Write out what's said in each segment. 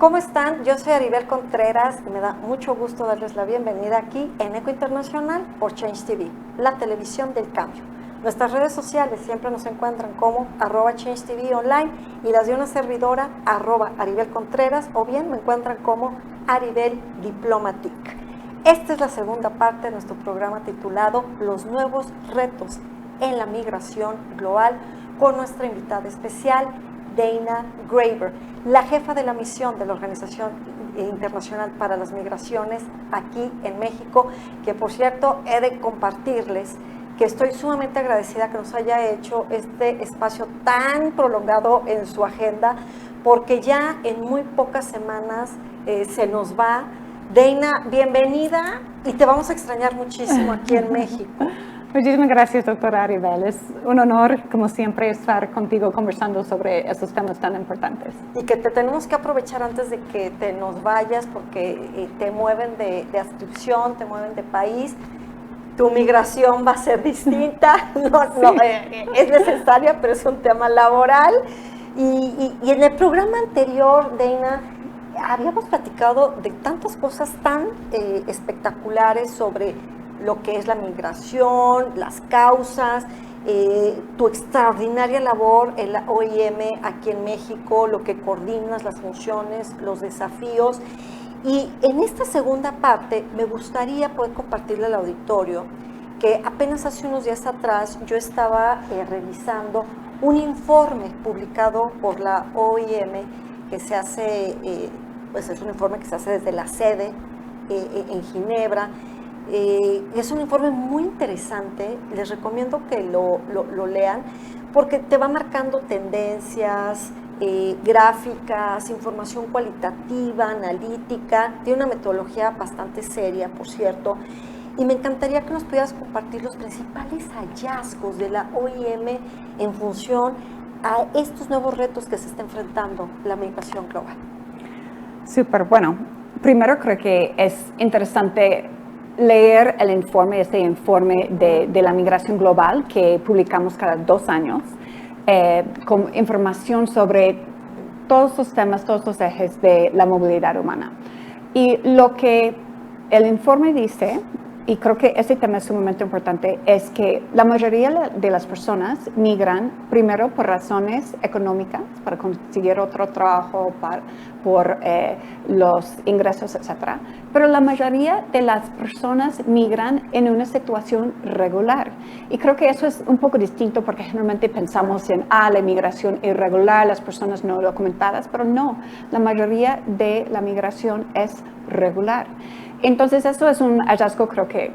¿Cómo están? Yo soy Aribel Contreras y me da mucho gusto darles la bienvenida aquí en Eco Internacional por Change TV, la televisión del cambio. Nuestras redes sociales siempre nos encuentran como @Change TV Online y las de una servidora @Aribel Contreras, o bien me encuentran como Aribel Diplomatic. Esta es la segunda parte de nuestro programa titulado Los nuevos retos en la migración global, con nuestra invitada especial, Dana Graber, la jefa de la misión de la Organización Internacional para las Migraciones aquí en México, que por cierto he de compartirles que estoy sumamente agradecida que nos haya hecho este espacio tan prolongado en su agenda, porque ya en muy pocas semanas se nos va. Dana, bienvenida, y te vamos a extrañar muchísimo aquí en México. Muchísimas gracias, doctora Aribel. Es un honor, como siempre, estar contigo conversando sobre estos temas tan importantes. Y que te tenemos que aprovechar antes de que te nos vayas, porque te mueven de adscripción, te mueven de país. Tu migración va a ser distinta, es necesaria, pero es un tema laboral. Y en el programa anterior, Dana, habíamos platicado de tantas cosas tan espectaculares sobre lo que es la migración, las causas, tu extraordinaria labor en la OIM aquí en México, lo que coordinas, las funciones, los desafíos. Y en esta segunda parte me gustaría poder compartirle al auditorio que apenas hace unos días atrás yo estaba revisando un informe publicado por la OIM que se hace, pues es un informe que se hace desde la sede en Ginebra. Es un informe muy interesante, les recomiendo que lo lean, porque te va marcando tendencias, gráficas, información cualitativa, analítica, tiene una metodología bastante seria, por cierto, y me encantaría que nos pudieras compartir los principales hallazgos de la OIM en función a estos nuevos retos que se está enfrentando la migración global. Súper, bueno, primero creo que es interesante leer este informe de la migración global que publicamos cada 2 años, con información sobre todos los temas, todos los ejes de la movilidad humana. Y lo que el informe dice, y creo que ese tema es sumamente importante, es que la mayoría de las personas migran primero por razones económicas, para conseguir otro trabajo, por los ingresos, etc. Pero la mayoría de las personas migran en una situación regular. Y creo que eso es un poco distinto, porque generalmente pensamos en la inmigración irregular, las personas no documentadas, pero no, la mayoría de la migración es regular. Entonces, eso es un hallazgo, creo que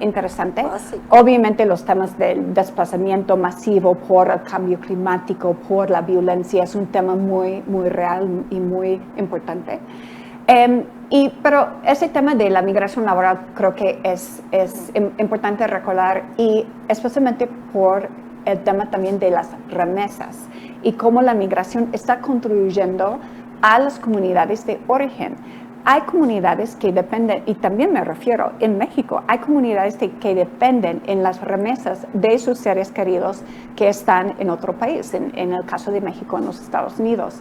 interesante. Obviamente, los temas del desplazamiento masivo por el cambio climático, por la violencia, es un tema muy, muy real y muy importante. Pero ese tema de la migración laboral creo que es importante recordar, y especialmente por el tema también de las remesas y cómo la migración está contribuyendo a las comunidades de origen. Hay comunidades que dependen, y también me refiero en México, hay comunidades que dependen en las remesas de sus seres queridos que están en otro país, en el caso de México, en los Estados Unidos.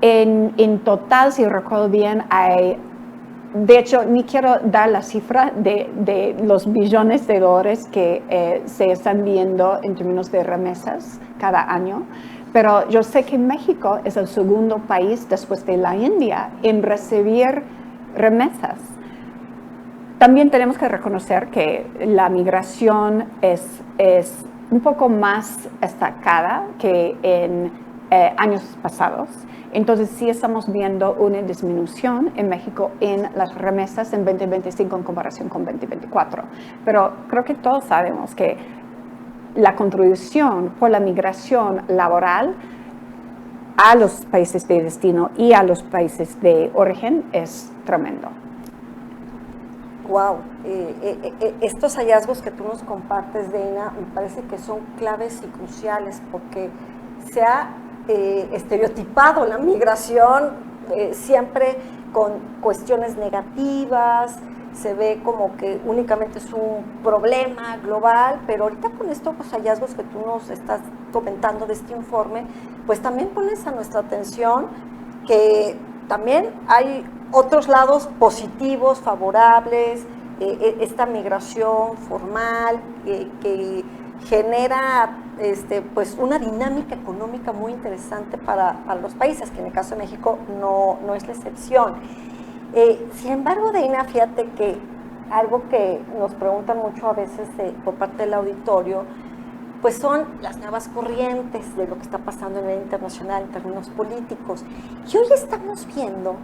En total, si recuerdo bien, de hecho, ni quiero dar la cifra de los billones de dólares que se están viendo en términos de remesas cada año. Pero yo sé que México es el segundo país después de la India en recibir remesas. También tenemos que reconocer que la migración es un poco más destacada que en años pasados. Entonces sí estamos viendo una disminución en México en las remesas en 2025 en comparación con 2024. Pero creo que todos sabemos que la contribución por la migración laboral a los países de destino y a los países de origen es tremendo. Wow, estos hallazgos que tú nos compartes, Dana, me parece que son claves y cruciales, porque se ha estereotipado la migración siempre con cuestiones negativas, se ve como que únicamente es un problema global, pero ahorita con estos hallazgos que tú nos estás comentando de este informe, pues también pones a nuestra atención que también hay otros lados positivos, favorables, esta migración formal que genera pues una dinámica económica muy interesante para los países, que en el caso de México no es la excepción. Sin embargo, Deina, fíjate que algo que nos preguntan mucho a veces por parte del auditorio, pues son las nuevas corrientes de lo que está pasando a nivel internacional en términos políticos. Y hoy estamos viendo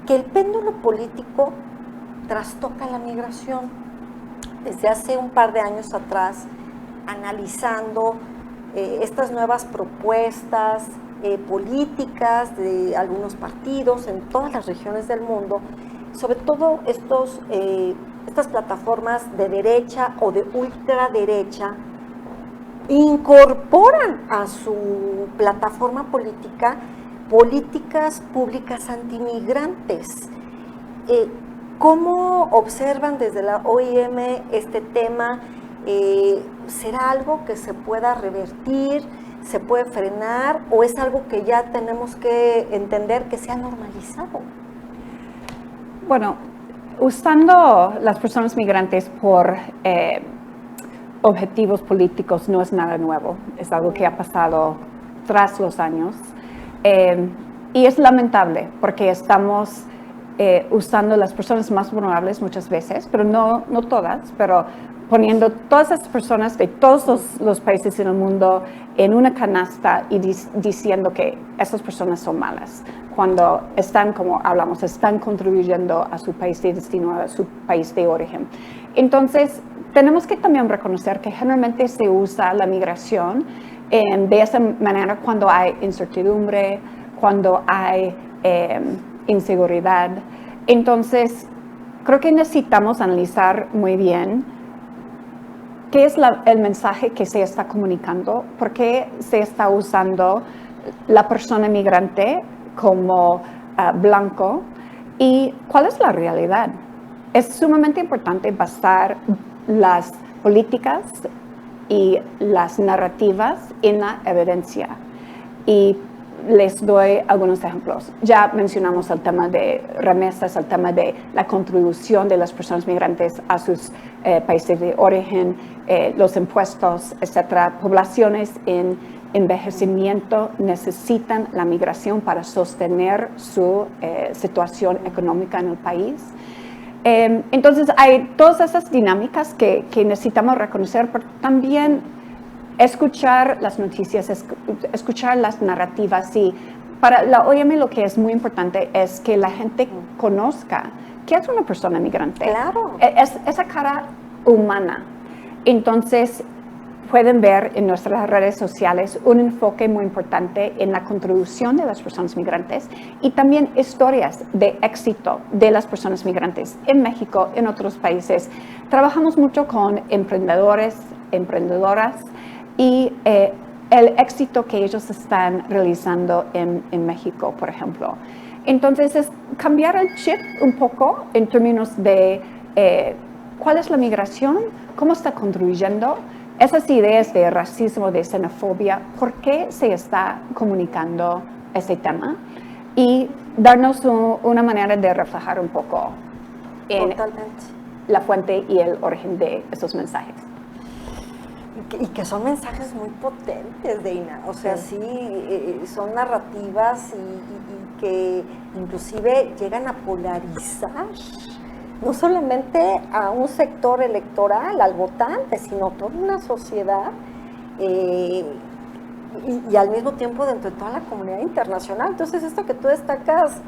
que el péndulo político trastoca la migración. Desde hace un par de años atrás, analizando estas nuevas propuestas políticas de algunos partidos en todas las regiones del mundo, sobre todo estas plataformas de derecha o de ultraderecha, incorporan a su plataforma política políticas públicas antimigrantes. ¿Cómo observan desde la OIM este tema? ¿Será algo que se pueda revertir, se puede frenar, o es algo que ya tenemos que entender que se ha normalizado? Bueno, usando las personas migrantes por objetivos políticos no es nada nuevo, es algo que ha pasado tras los años, y es lamentable porque estamos usando las personas más vulnerables muchas veces, pero no todas, pero poniendo todas esas personas de todos los países en el mundo en una canasta y diciendo que esas personas son malas, cuando están, como hablamos, están contribuyendo a su país de destino, a su país de origen. Entonces, tenemos que también reconocer que generalmente se usa la migración de esa manera cuando hay incertidumbre, cuando hay inseguridad. Entonces, creo que necesitamos analizar muy bien qué es el mensaje que se está comunicando, por qué se está usando la persona migrante como blanco y cuál es la realidad. Es sumamente importante basar las políticas y las narrativas en la evidencia. Y les doy algunos ejemplos. Ya mencionamos el tema de remesas, el tema de la contribución de las personas migrantes a sus países de origen, los impuestos, etc. Poblaciones en envejecimiento necesitan la migración para sostener su situación económica en el país. Entonces hay todas esas dinámicas que necesitamos reconocer, pero también escuchar las noticias, escuchar las narrativas. Y para la OIM lo que es muy importante es que la gente conozca qué es una persona migrante. Claro. Es esa cara humana. Entonces pueden ver en nuestras redes sociales un enfoque muy importante en la contribución de las personas migrantes y también historias de éxito de las personas migrantes en México, en otros países. Trabajamos mucho con emprendedores, emprendedoras y el éxito que ellos están realizando en México, por ejemplo. Entonces, es cambiar el chip un poco en términos de cuál es la migración, cómo está contribuyendo, esas ideas de racismo, de xenofobia, por qué se está comunicando ese tema y darnos una manera de reflejar un poco en la fuente y el origen de esos mensajes. Y que son mensajes muy potentes, Deina. O sea, sí, son narrativas y que inclusive llegan a polarizar no solamente a un sector electoral, al votante, sino toda una sociedad y al mismo tiempo dentro de toda la comunidad internacional. Entonces, esto que tú destacas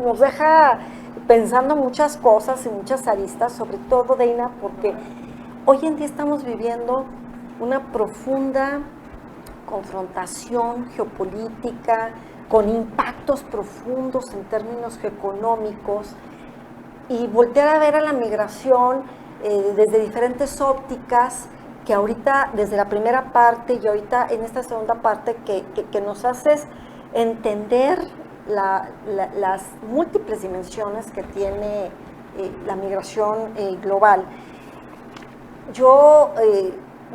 nos deja pensando muchas cosas y muchas aristas, sobre todo, Deina, porque hoy en día estamos viviendo una profunda confrontación geopolítica con impactos profundos en términos económicos, y voltear a ver a la migración desde diferentes ópticas, que ahorita desde la primera parte y ahorita en esta segunda parte que nos haces entender las múltiples dimensiones que tiene la migración global. Yo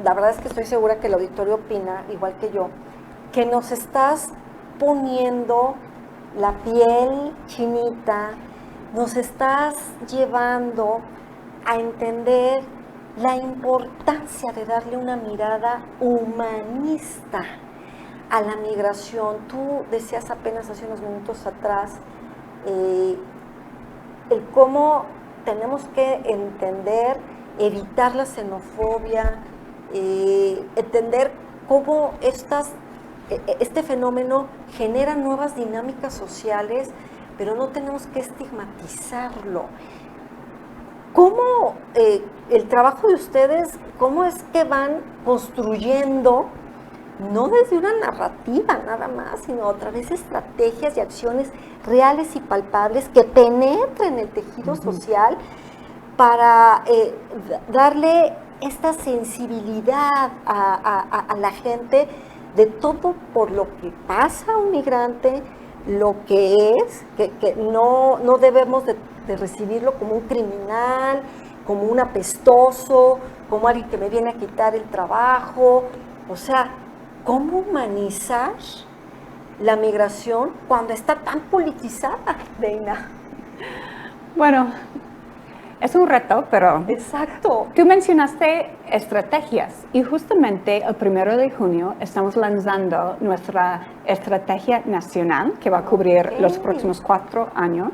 la verdad es que estoy segura que el auditorio opina, igual que yo, que nos estás poniendo la piel chinita, nos estás llevando a entender la importancia de darle una mirada humanista a la migración. Tú decías apenas hace unos minutos atrás el cómo tenemos que entender, evitar la xenofobia, entender cómo este fenómeno genera nuevas dinámicas sociales, pero no tenemos que estigmatizarlo. ¿Cómo el trabajo de ustedes, cómo es que van construyendo, no desde una narrativa nada más, sino a través de estrategias y acciones reales y palpables que penetren el tejido social para darle esta sensibilidad a la gente de todo por lo que pasa a un migrante, lo que es, que no debemos de recibirlo como un criminal, como un apestoso, como alguien que me viene a quitar el trabajo. O sea, ¿cómo humanizar la migración cuando está tan politizada, Deina? Bueno, es un reto, pero... Exacto. Tú mencionaste estrategias y justamente el 1 de junio estamos lanzando nuestra estrategia nacional que va a cubrir los próximos 4 años.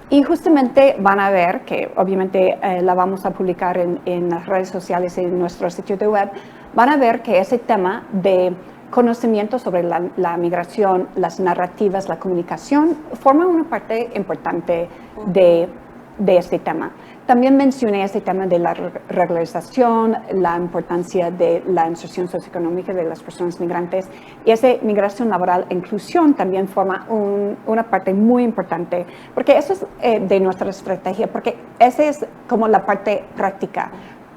Y justamente van a ver, que obviamente la vamos a publicar en las redes sociales y en nuestro sitio de web, van a ver que ese tema de conocimiento sobre la migración, las narrativas, la comunicación, forma una parte importante de este tema. También mencioné este tema de la regularización, la importancia de la inserción socioeconómica de las personas migrantes, y esa migración laboral e inclusión también forma una parte muy importante, porque eso es de nuestra estrategia, porque esa es como la parte práctica.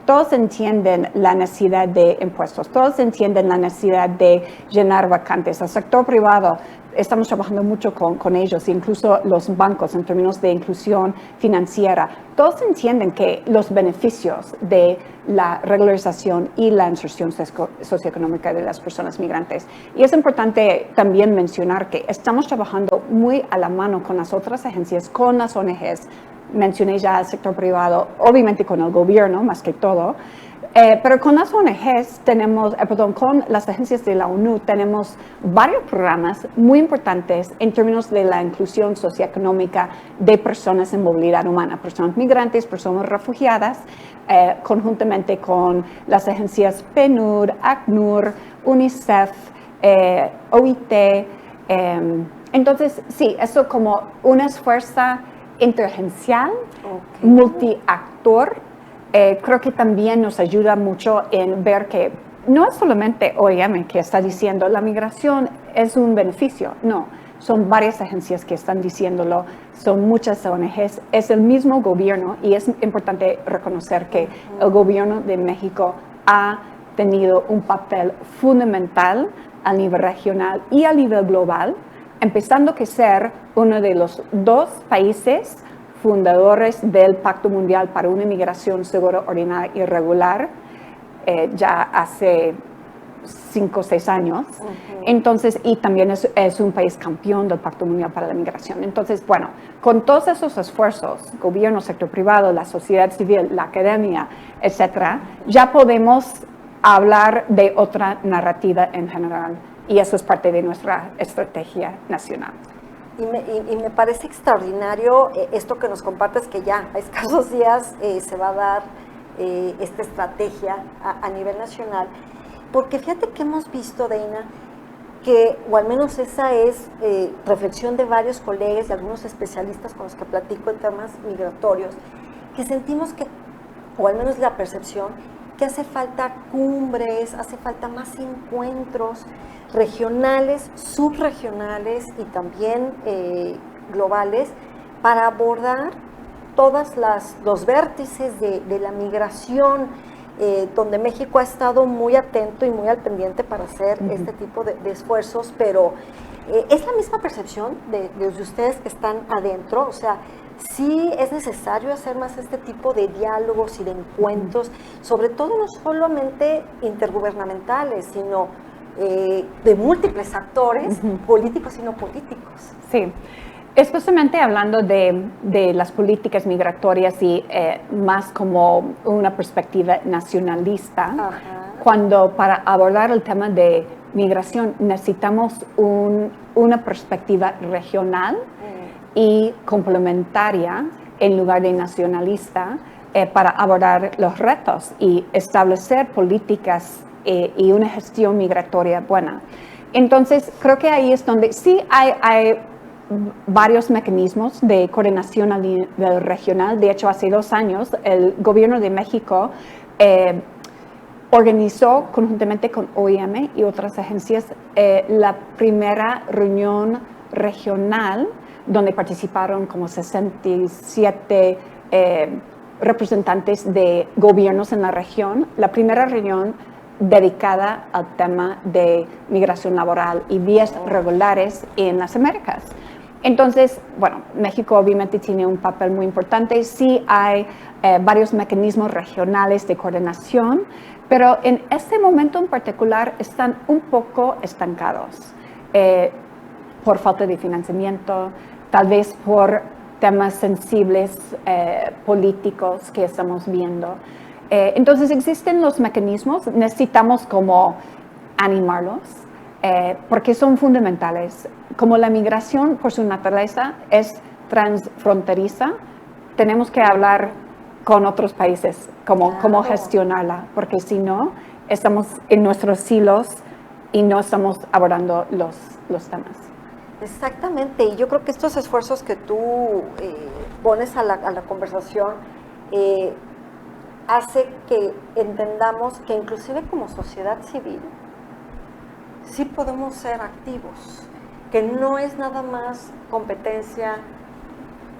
Todos entienden la necesidad de impuestos, todos entienden la necesidad de llenar vacantes. El sector privado, estamos trabajando mucho con ellos, incluso los bancos en términos de inclusión financiera. Todos entienden que los beneficios de la regularización y la inserción socioeconómica de las personas migrantes. Y es importante también mencionar que estamos trabajando muy a la mano con las otras agencias, con las ONGs. Mencioné ya el sector privado, obviamente con el gobierno más que todo, pero con las ONGs con las agencias de la ONU tenemos varios programas muy importantes en términos de la inclusión socioeconómica de personas en movilidad humana, personas migrantes, personas refugiadas, conjuntamente con las agencias PNUD, ACNUR, UNICEF, OIT. Entonces, sí, eso como un esfuerzo interagencial, multiactor, creo que también nos ayuda mucho en ver que no es solamente OIM que está diciendo la migración es un beneficio, no, son varias agencias que están diciéndolo, son muchas ONGs, es el mismo gobierno, y es importante reconocer que el gobierno de México ha tenido un papel fundamental a nivel regional y a nivel global, empezando a ser uno de los 2 países fundadores del Pacto Mundial para una Migración Segura, Ordenada y Regular, ya hace 5 o 6 años. Entonces, y también es un país campeón del Pacto Mundial para la Migración. Entonces, bueno, con todos esos esfuerzos, gobierno, sector privado, la sociedad civil, la academia, etcétera, ya podemos hablar de otra narrativa en general. Y eso es parte de nuestra estrategia nacional. Y me parece extraordinario esto que nos compartes, que ya a escasos días se va a dar esta estrategia a nivel nacional, porque fíjate que hemos visto, Deina, que, o al menos esa es reflexión de varios colegas y algunos especialistas con los que platico en temas migratorios, que sentimos que, o al menos la percepción, que hace falta cumbres, hace falta más encuentros regionales, subregionales y también globales para abordar todos los vértices de la migración, donde México ha estado muy atento y muy al pendiente para hacer este tipo de esfuerzos, pero es la misma percepción de ustedes que están adentro, o sea, sí es necesario hacer más este tipo de diálogos y de encuentros, sobre todo no solamente intergubernamentales, sino de múltiples actores, políticos y no políticos. Sí. Especialmente hablando de las políticas migratorias y más como una perspectiva nacionalista, cuando para abordar el tema de migración necesitamos una perspectiva regional y complementaria en lugar de nacionalista para abordar los retos y establecer políticas y una gestión migratoria buena. Entonces, creo que ahí es donde sí hay varios mecanismos de coordinación a nivel regional. De hecho, hace 2 años el gobierno de México organizó conjuntamente con OIM y otras agencias la primera reunión regional donde participaron como 67 representantes de gobiernos en la región. La primera reunión dedicada al tema de migración laboral y vías regulares en las Américas. Entonces, bueno, México obviamente tiene un papel muy importante. Sí hay varios mecanismos regionales de coordinación, pero en este momento en particular están un poco estancados por falta de financiamiento, tal vez por temas sensibles políticos que estamos viendo. Entonces existen los mecanismos, necesitamos como animarlos porque son fundamentales. Como la migración por su naturaleza es transfronteriza, tenemos que hablar con otros países, cómo gestionarla, porque si no, estamos en nuestros silos y no estamos abordando los temas. Exactamente, y yo creo que estos esfuerzos que tú pones a la conversación hace que entendamos que inclusive como sociedad civil sí podemos ser activos, que no es nada más competencia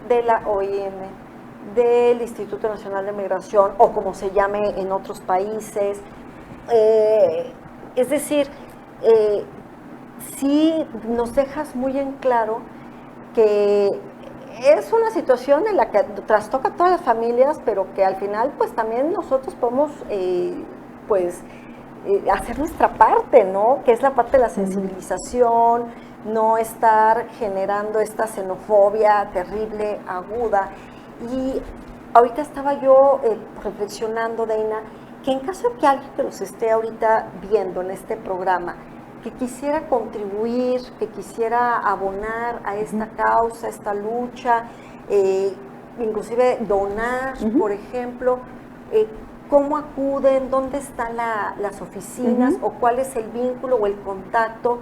de la OIM, del Instituto Nacional de Migración o como se llame en otros países. Es decir, sí nos dejas muy en claro que es una situación en la que trastoca a todas las familias, pero que al final pues también nosotros podemos hacer nuestra parte, ¿no? Que es la parte de la sensibilización, no estar generando esta xenofobia terrible, aguda. Y ahorita estaba yo reflexionando, Deina, que en caso de que alguien que los esté ahorita viendo en este programa, que quisiera contribuir, que quisiera abonar a esta causa, a esta lucha, inclusive donar, por ejemplo, ¿cómo acuden? ¿Dónde están las oficinas? ¿O cuál es el vínculo o el contacto?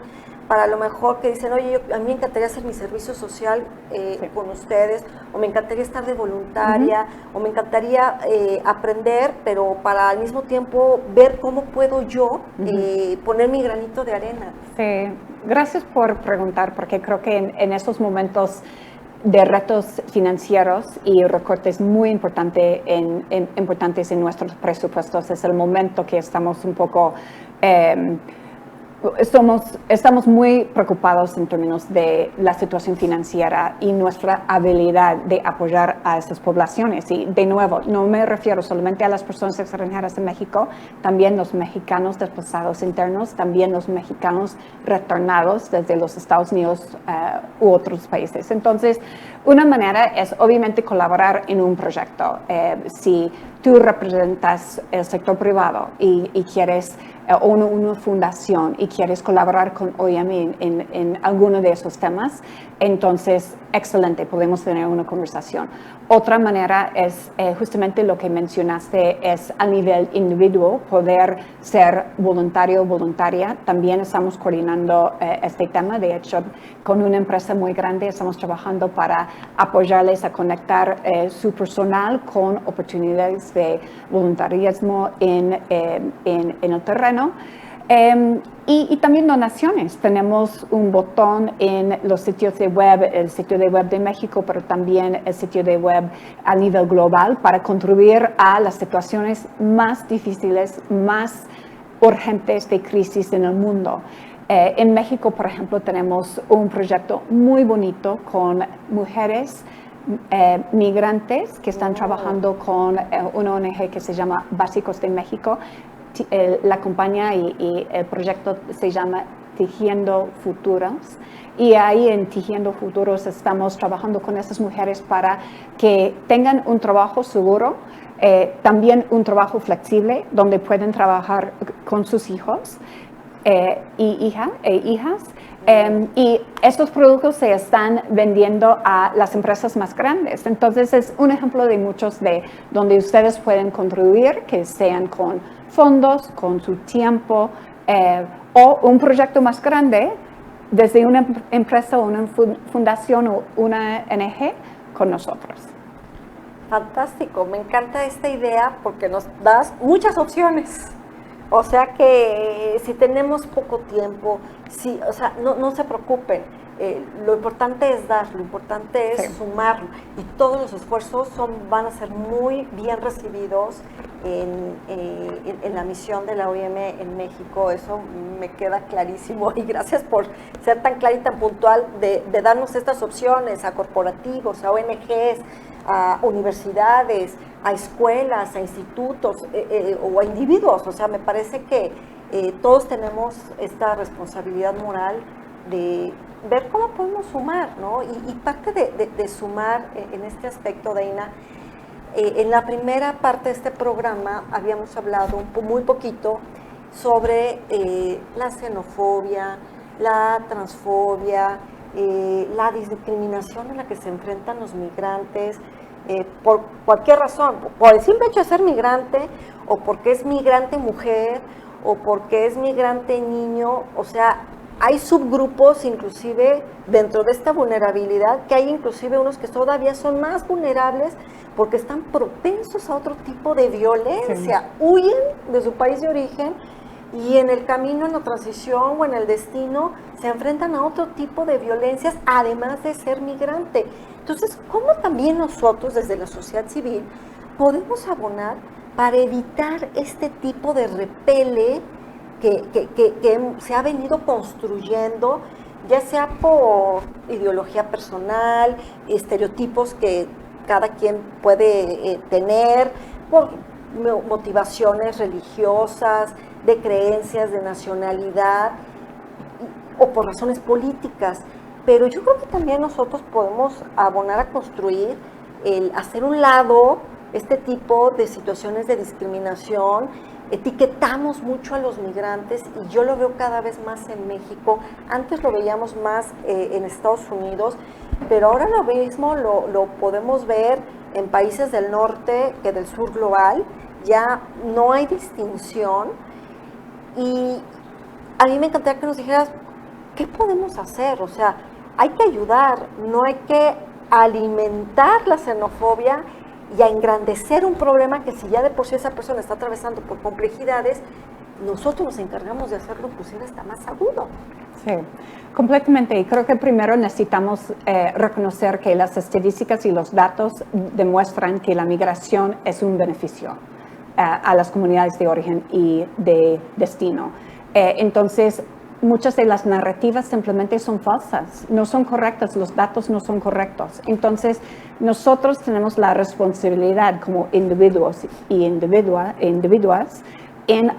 Para lo mejor que dicen, oye, a mí me encantaría hacer mi servicio social con ustedes, o me encantaría estar de voluntaria, o me encantaría aprender, pero para al mismo tiempo ver cómo puedo yo poner mi granito de arena. Sí, gracias por preguntar, porque creo que en estos momentos de retos financieros y recortes muy importantes en nuestros presupuestos, es el momento que estamos un poco... Estamos muy preocupados en términos de la situación financiera y nuestra habilidad de apoyar a estas poblaciones. Y de nuevo, no me refiero solamente a las personas extranjeras en México, también los mexicanos desplazados internos, también los mexicanos retornados desde los Estados Unidos u otros países. Entonces, una manera es obviamente colaborar en un proyecto. Si tú representas el sector privado y quieres una fundación y quieres colaborar con OIM en alguno de esos temas, entonces, excelente, podemos tener una conversación. Otra manera es justamente lo que mencionaste, es a nivel individual, poder ser voluntario o voluntaria. También estamos coordinando este tema. De hecho, con una empresa muy grande estamos trabajando para apoyarles a conectar su personal con oportunidades de voluntarismo en el terreno. Y también donaciones. Tenemos un botón en los sitios de web, el sitio de web de México, pero también el sitio de web a nivel global para contribuir a las situaciones más difíciles, más urgentes de crisis en el mundo. En México, por ejemplo, tenemos un proyecto muy bonito con mujeres migrantes que están trabajando con una ONG que se llama Básicos de México. la compañía y el proyecto se llama Tejiendo Futuros. Y ahí en Tejiendo Futuros estamos trabajando con esas mujeres para que tengan un trabajo seguro, también un trabajo flexible donde pueden trabajar con sus hijos y hijas. Y estos productos se están vendiendo a las empresas más grandes. Entonces es un ejemplo de muchos de donde ustedes pueden contribuir, que sean con fondos, con su tiempo o un proyecto más grande desde una empresa o una fundación o una ONG con nosotros. Fantástico, me encanta esta idea porque nos das muchas opciones. O sea que si tenemos poco tiempo, o sea, no se preocupen. Lo importante es dar, lo importante es sumarlo y todos los esfuerzos van a ser muy bien recibidos en la misión de la OIM en México. Eso me queda clarísimo y gracias por ser tan clara y tan puntual de darnos estas opciones a corporativos, a ONGs, a universidades, a escuelas, a institutos o a individuos. O sea, me parece que todos tenemos esta responsabilidad moral de ver cómo podemos sumar, ¿no? Y parte de sumar en este aspecto, Dana, en la primera parte de este programa habíamos hablado muy poquito sobre la xenofobia, la transfobia, la discriminación a la que se enfrentan los migrantes por cualquier razón, por el simple hecho de ser migrante o porque es migrante mujer o porque es migrante niño. O sea, hay subgrupos inclusive dentro de esta vulnerabilidad, que hay inclusive unos que todavía son más vulnerables porque están propensos a otro tipo de violencia, huyen de su país de origen y en el camino, en la transición o en el destino se enfrentan a otro tipo de violencias, además de ser migrante. Entonces, ¿cómo también nosotros desde la sociedad civil podemos abonar para evitar este tipo de repele que se ha venido construyendo, ya sea por ideología personal, estereotipos que cada quien puede tener, por motivaciones religiosas, de creencias, de nacionalidad o por razones políticas? Pero yo creo que también nosotros podemos abonar a construir, hacer un lado este tipo de situaciones de discriminación. Etiquetamos mucho a los migrantes y yo lo veo cada vez más en México. Antes lo veíamos más en Estados Unidos, pero ahora lo mismo lo podemos ver en países del norte que del sur global. Ya no hay distinción y a mí me encantaría que nos dijeras qué podemos hacer. O sea, hay que ayudar, no hay que alimentar la xenofobia y a engrandecer un problema que si ya de por sí esa persona está atravesando por complejidades, nosotros nos encargamos de hacerlo inclusive hasta más agudo. Sí, completamente. Y creo que primero necesitamos reconocer que las estadísticas y los datos demuestran que la migración es un beneficio a las comunidades de origen y de destino. Entonces, muchas de las narrativas simplemente son falsas, no son correctas, los datos no son correctos. Entonces, nosotros tenemos la responsabilidad como individuos y individuas en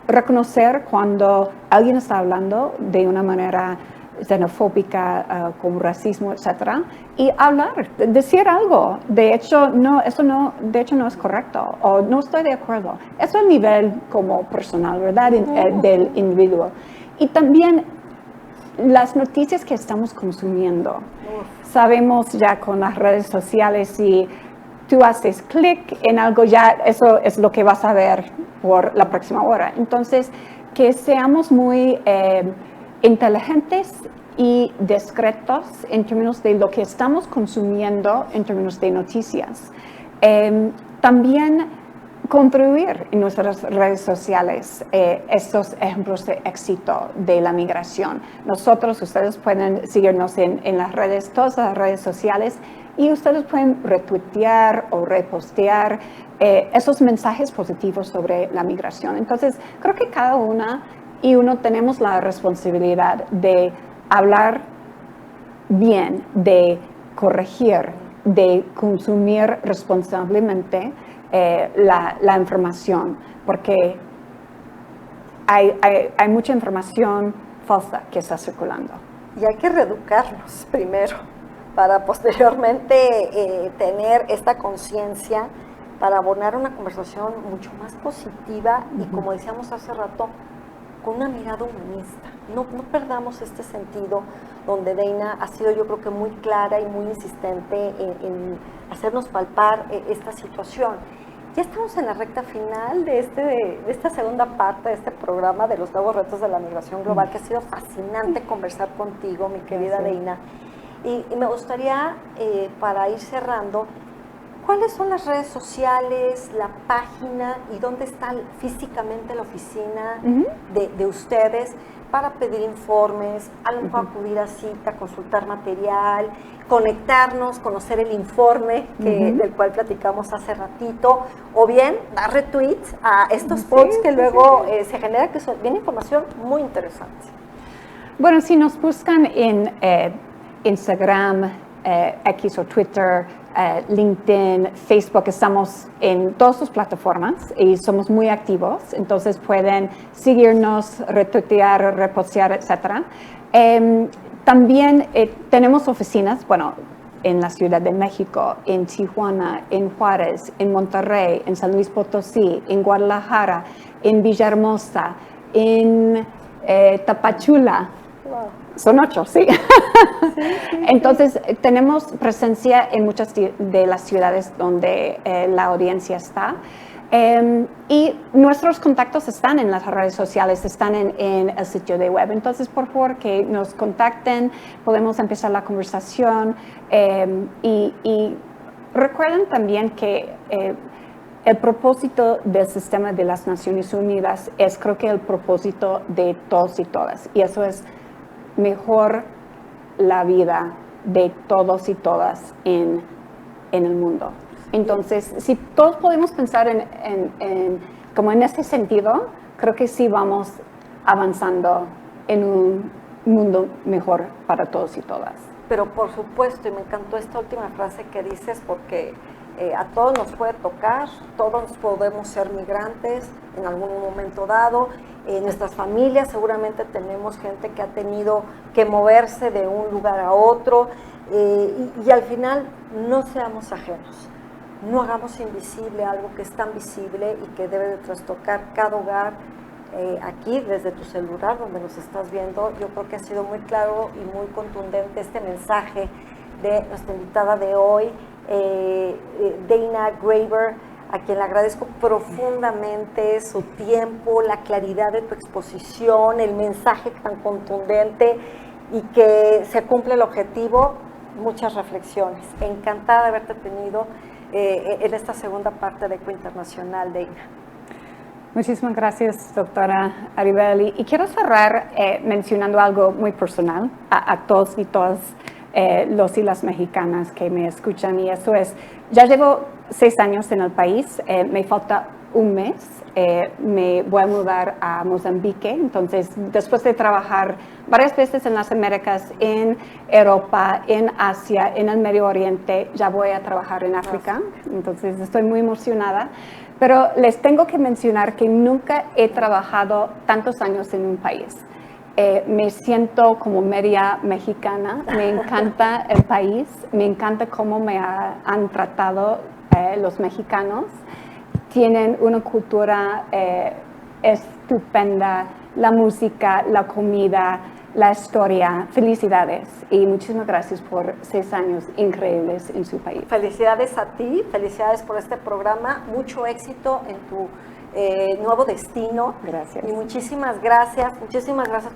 reconocer cuando alguien está hablando de una manera xenofóbica, con racismo, etcétera, y hablar, decir algo. De hecho, no es correcto, o no estoy de acuerdo. Eso a nivel como personal, ¿verdad? Del individuo. Y también las noticias que estamos consumiendo. Sabemos ya con las redes sociales, si tú haces clic en algo, ya eso es lo que vas a ver por la próxima hora. Entonces, que seamos muy inteligentes y discretos en términos de lo que estamos consumiendo en términos de noticias. También contribuir en nuestras redes sociales estos ejemplos de éxito de la migración. Ustedes pueden seguirnos en las redes, todas las redes sociales, y ustedes pueden retuitear o repostear esos mensajes positivos sobre la migración. Entonces, creo que cada una y uno tenemos la responsabilidad de hablar bien, de corregir, de consumir responsablemente la información, porque hay mucha información falsa que está circulando. Y hay que reeducarnos primero para posteriormente tener esta conciencia para abonar una conversación mucho más positiva y, como decíamos hace rato, con una mirada humanista. No perdamos este sentido donde Dana ha sido, yo creo que muy clara y muy insistente en hacernos palpar esta situación. Ya estamos en la recta final de esta segunda parte de este programa de los nuevos retos de la migración global, que ha sido fascinante conversar contigo, mi querida Dana. Y me gustaría, para ir cerrando, ¿cuáles son las redes sociales, la página y dónde está físicamente la oficina de ustedes para pedir informes, a lo mejor acudir a cita, consultar material, conectarnos, conocer el informe del cual platicamos hace ratito, o bien dar retweets a estos posts que luego se genera, que viene información muy interesante? Bueno, si nos buscan en Instagram, X o Twitter, LinkedIn, Facebook, estamos en todas las plataformas y somos muy activos, entonces pueden seguirnos, retuitear, repostear, etc. También tenemos oficinas, bueno, en la Ciudad de México, en Tijuana, en Juárez, en Monterrey, en San Luis Potosí, en Guadalajara, en Villahermosa, en Tapachula. Wow. Son 8, sí. Entonces, tenemos presencia en muchas de las ciudades donde la audiencia está. Y nuestros contactos están en las redes sociales, están en el sitio de web. Entonces, por favor, que nos contacten, podemos empezar la conversación. Y recuerden también que el propósito del sistema de las Naciones Unidas es, creo que, el propósito de todos y todas. Y eso es mejor la vida de todos y todas en el mundo. Entonces, si todos podemos pensar como en ese sentido, creo que sí vamos avanzando en un mundo mejor para todos y todas. Pero por supuesto, y me encantó esta última frase que dices, porque a todos nos puede tocar, todos podemos ser migrantes en algún momento dado. Nuestras familias seguramente tenemos gente que ha tenido que moverse de un lugar a otro, y al final no seamos ajenos. No hagamos invisible algo que es tan visible y que debe de trastocar cada hogar. Aquí, desde tu celular, donde nos estás viendo, yo creo que ha sido muy claro y muy contundente este mensaje de nuestra invitada de hoy, Dana Graber, a quien le agradezco profundamente su tiempo, la claridad de tu exposición, el mensaje tan contundente y que se cumple el objetivo. Muchas reflexiones. Encantada de haberte tenido en esta segunda parte de Eco Internacional, Dana. Muchísimas gracias, doctora Aribel. Y quiero cerrar mencionando algo muy personal a todos y todas los y las mexicanas que me escuchan, y eso es, ya llevo 6 años en el país, me falta un mes, me voy a mudar a Mozambique. Entonces, después de trabajar varias veces en las Américas, en Europa, en Asia, en el Medio Oriente, ya voy a trabajar en África. Entonces, estoy muy emocionada. Pero les tengo que mencionar que nunca he trabajado tantos años en un país. Me siento como media mexicana, me encanta el país, me encanta cómo me han tratado los mexicanos. Tienen una cultura estupenda, la música, la comida, la historia. Felicidades y muchísimas gracias por 6 años increíbles en su país. Felicidades a ti, felicidades por este programa, mucho éxito en tu nuevo destino. Gracias. Y muchísimas gracias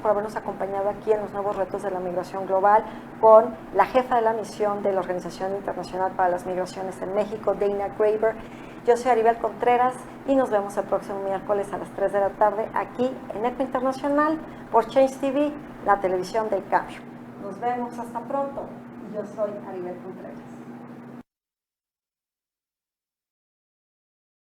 por habernos acompañado aquí en los nuevos retos de la migración global con la jefa de la misión de la Organización Internacional para las Migraciones en México, Dana Graber. Yo soy Aribel Contreras y nos vemos el próximo miércoles a las 3 de la tarde aquí en Eco Internacional por Change TV, la televisión del cambio. Nos vemos, hasta pronto. Y yo soy Aribel Contreras.